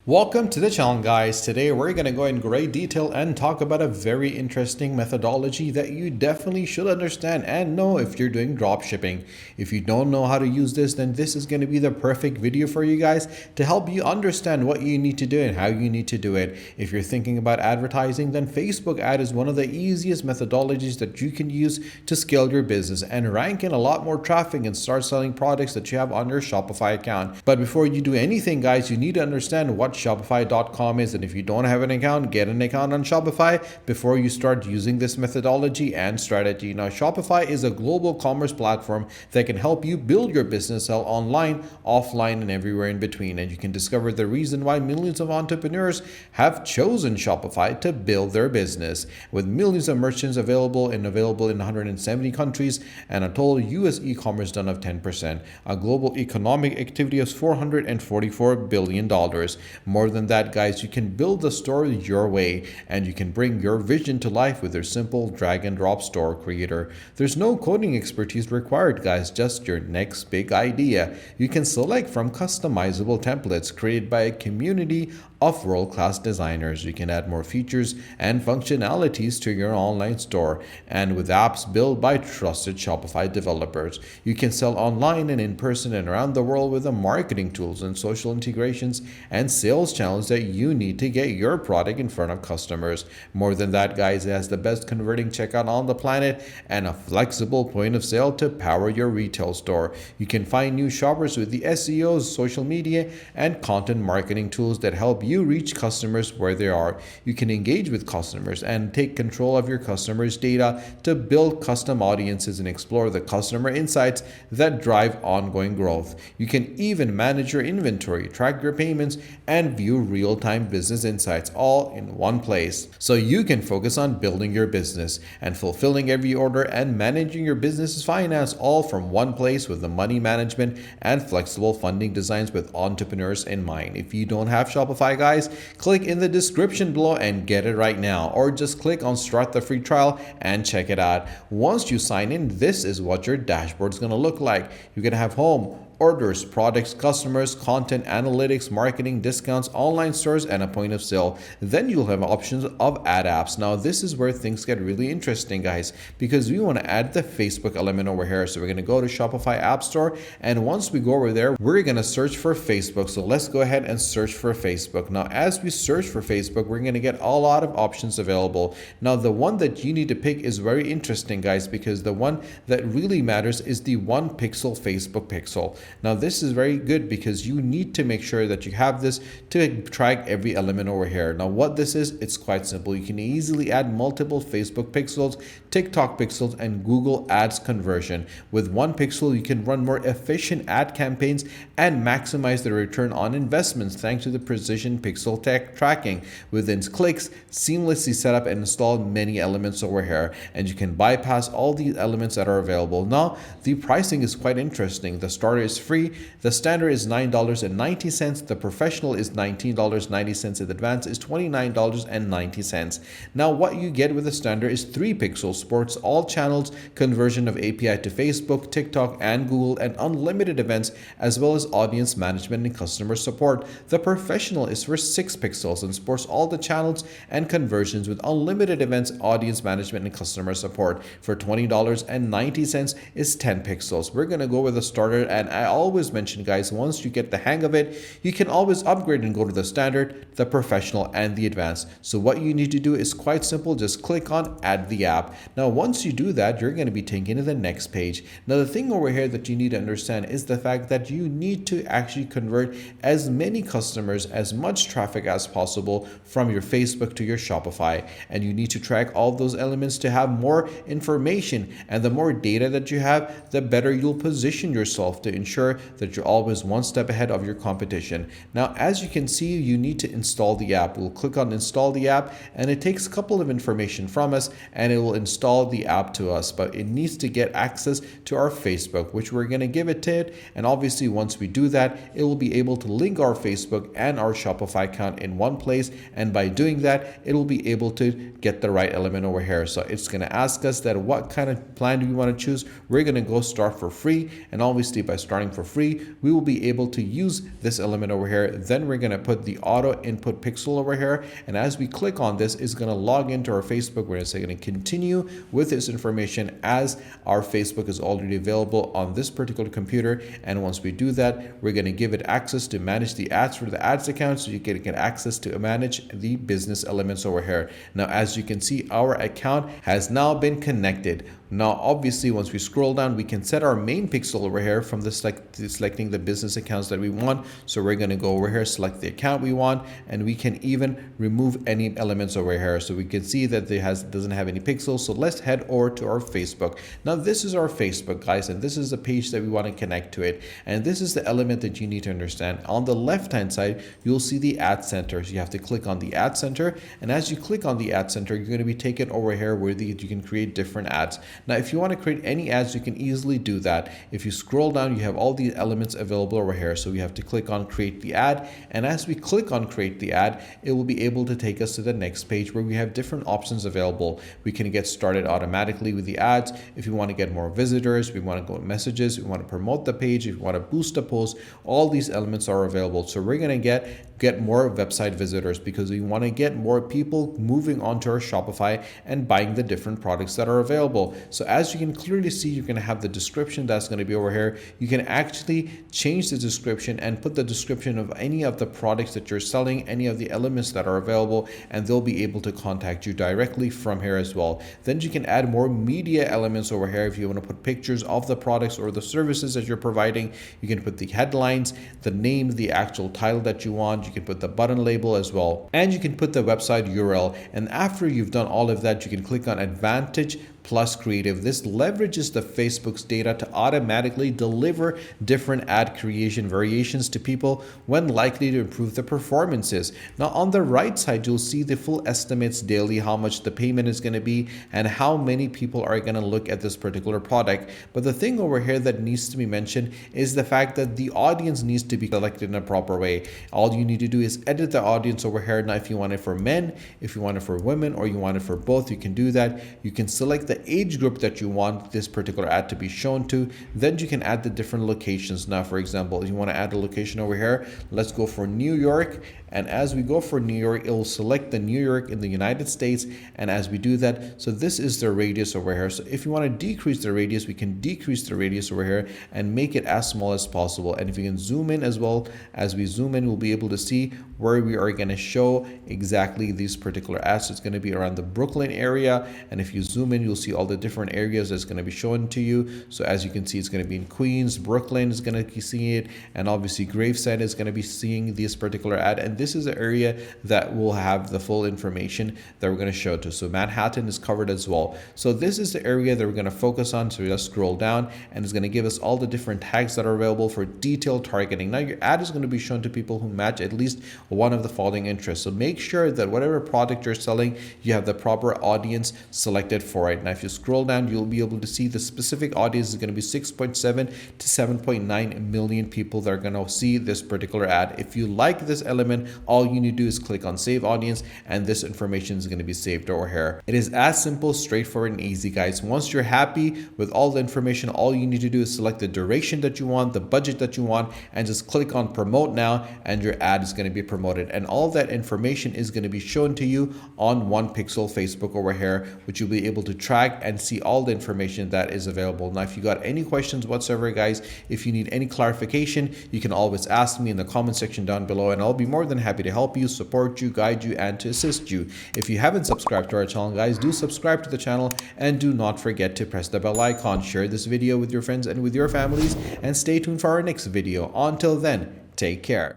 Welcome to the channel, guys. Today we're going to go in great detail and talk about a very interesting methodology that you definitely should understand and know if you're doing drop shipping. If you don't know how to use this, then this is going to be the perfect video for you guys to help you understand what you need to do and how you need to do it. If you're thinking about advertising, then Facebook ad is one of the easiest methodologies that you can use to scale your business and rank in a lot more traffic and start selling products that you have on your Shopify account. But before you do anything, guys, you need to understand what Shopify.com is, and if you don't have an account, get an account on Shopify before you start using this methodology and strategy. Now, Shopify is a global commerce platform that can help you build your business, sell online, offline, and everywhere in between. And you can discover the reason why millions of entrepreneurs have chosen Shopify to build their business. With millions of merchants available in 170 countries and a total US e-commerce done of 10%, a global economic activity of $444 billion. More than that, guys, you can build the store your way and you can bring your vision to life with their simple drag and drop store creator. There's no coding expertise required, guys, just your next big idea. You can select from customizable templates created by a community of world-class designers. You can add more features and functionalities to your online store, and with apps built by trusted Shopify developers. You can sell online and in person and around the world with the marketing tools and social integrations and sales channels that you need to get your product in front of customers. More than that, guys, it has the best converting checkout on the planet and a flexible point of sale to power your retail store. You can find new shoppers with the SEOs, social media, and content marketing tools that help you reach customers where they are. You can engage with customers and take control of your customers' data to build custom audiences and explore the customer insights that drive ongoing growth. You can even manage your inventory, track your payments, and view real-time business insights all in one place. So you can focus on building your business and fulfilling every order and managing your business's finance all from one place with the money management and flexible funding designs with entrepreneurs in mind. If you don't have Shopify, guys, click in the description below and get it right now, or just click on start the free trial and check it out. Once you sign in, this is what your dashboard is going to look like. You're going to have home, orders, products, customers, content, analytics, marketing, discounts, online stores, and a point of sale. Then you'll have options of ad apps. Now, this is where things get really interesting, guys, because we want to add the Facebook element over here. So we're going to go to Shopify App Store, and once we go over there, we're going to search for Facebook. So let's go ahead and search for Facebook. Now, as we search for Facebook, we're going to get a lot of options available. Now, the one that you need to pick is very interesting, guys, because the one that really matters is the 1 pixel Facebook pixel. Now, this is very good because you need to make sure that you have this to track every element over here. Now, what this is, it's quite simple. You can easily add multiple Facebook pixels, TikTok pixels, and Google Ads conversion. With 1 pixel, you can run more efficient ad campaigns and maximize the return on investments thanks to the precision pixel tech tracking. Within clicks, seamlessly set up and install many elements over here, and you can bypass all these elements that are available. Now, the pricing is quite interesting. The starter is free, the standard is $9.90, the professional is $19.90, and the advanced is $29.90. Now, what you get with the standard is 3 pixels, supports all channels, conversion of API to Facebook, TikTok, and Google, and unlimited events, as well as audience management and customer support. The professional is for 6 pixels and supports all the channels and conversions with unlimited events, audience management, and customer support. For $20.90 is 10 pixels. We're going to go with the starter, and I always mention, guys, once you get the hang of it, you can always upgrade and go to the standard, the professional, and the advanced. So what you need to do is quite simple. Just click on add the app. Now, once you do that, you're going to be taken to the next page. Now, the thing over here that you need to understand is the fact that you need to actually convert as many customers, as much traffic as possible from your Facebook to your Shopify. And you need to track all those elements to have more information. And the more data that you have, the better you'll position yourself to ensure that you're always one step ahead of your competition. Now, as you can see, you need to install the app. We'll click on install the app, and it takes a couple of information from us, and it will install the app to us, but it needs to get access to our Facebook, which we're going to give it to it. And obviously, once we do that, it will be able to link our Facebook and our Shopify account in one place. And by doing that, it will be able to get the right element over here. So it's going to ask us that what kind of plan do we want to choose. We're going to go start for free. And obviously, by starting time for free, we will be able to use this element over here. Then we're going to put the auto input pixel over here. And as we click on this, it's going to log into our Facebook. We're going to continue with this information as our Facebook is already available on this particular computer. And once we do that, we're going to give it access to manage the ads for the ads account, so you can get access to manage the business elements over here. Now, as you can see, our account has now been connected. Now, obviously, once we scroll down, we can set our main pixel over here from the selecting the business accounts that we want. So we're going to go over here, select the account we want, and we can even remove any elements over here. So we can see that it doesn't have any pixels. So let's head over to our Facebook. Now, this is our Facebook, guys, and this is the page that we want to connect to it. And this is the element that you need to understand. On the left-hand side, you'll see the ad center. So you have to click on the ad center. And as you click on the ad center, you're going to be taken over here where you can create different ads. Now, if you want to create any ads, you can easily do that. If you scroll down, you have all these elements available over here. So we have to click on create the ad. And as we click on create the ad, it will be able to take us to the next page where we have different options available. We can get started automatically with the ads. If you want to get more visitors, we want to go messages, we want to promote the page, if you want to boost a post, all these elements are available. So we're going to get more website visitors because we want to get more people moving onto our Shopify and buying the different products that are available. So as you can clearly see, you're going to have the description that's going to be over here. You can actually change the description and put the description of any of the products that you're selling, any of the elements that are available, and they'll be able to contact you directly from here as well. Then you can add more media elements over here. If you want to put pictures of the products or the services that you're providing, you can put the headlines, the name, the actual title that you want. You can put the button label as well, and you can put the website URL. And after you've done all of that, you can click on Advantage Plus Creative. This leverages the Facebook's data to automatically deliver different ad creation variations to people when likely to improve the performances. Now, on the right side, you'll see the full estimates daily, how much the payment is going to be and how many people are going to look at this particular product. But the thing over here that needs to be mentioned is the fact that the audience needs to be selected in a proper way. All you need to do is edit the audience over here. Now, if you want it for men, if you want it for women, or you want it for both, you can do that. You can select the age group that you want this particular ad to be shown to. Then you can add the different locations. Now, for example, if you want to add a location over here, let's go for New York. And as we go for New York, it will select the New York in the United States. And as we do that, so this is the radius over here. So if you want to decrease the radius, we can decrease the radius over here and make it as small as possible. And if you can zoom in as well, as we zoom in, we'll be able to see where we are going to show exactly these particular ads. So it's going to be around the Brooklyn area. And if you zoom in, you'll see all the different areas that's going to be shown to you. So as you can see, it's going to be in Queens, Brooklyn is going to be seeing it. And obviously Gravesend is going to be seeing this particular ad. And this is the area that will have the full information that we're going to show to. So Manhattan is covered as well. So this is the area that we're going to focus on. So let's scroll down and it's going to give us all the different tags that are available for detailed targeting. Now your ad is going to be shown to people who match at least one of the following interests. So make sure that whatever product you're selling, you have the proper audience selected for it. Now if you scroll down, you'll be able to see the specific audience is going to be 6.7 to 7.9 million people that are going to see this particular ad. If you like this element, all you need to do is click on save audience and this information is going to be saved over here. It is as simple, straightforward, and easy, guys. Once you're happy with all the information, all you need to do is select the duration that you want, the budget that you want, and just click on promote now, and your ad is going to be promoted. And all that information is going to be shown to you on One Pixel Facebook over here, which you'll be able to track and see all the information that is available. Now, if you got any questions whatsoever, guys, if you need any clarification, you can always ask me in the comment section down below, and I'll be more than happy to help you, support you, guide you, and to assist you. If you haven't subscribed to our channel, guys, do subscribe to the channel and do not forget to press the bell icon. Share this video with your friends and with your families, and stay tuned for our next video. Until then, take care.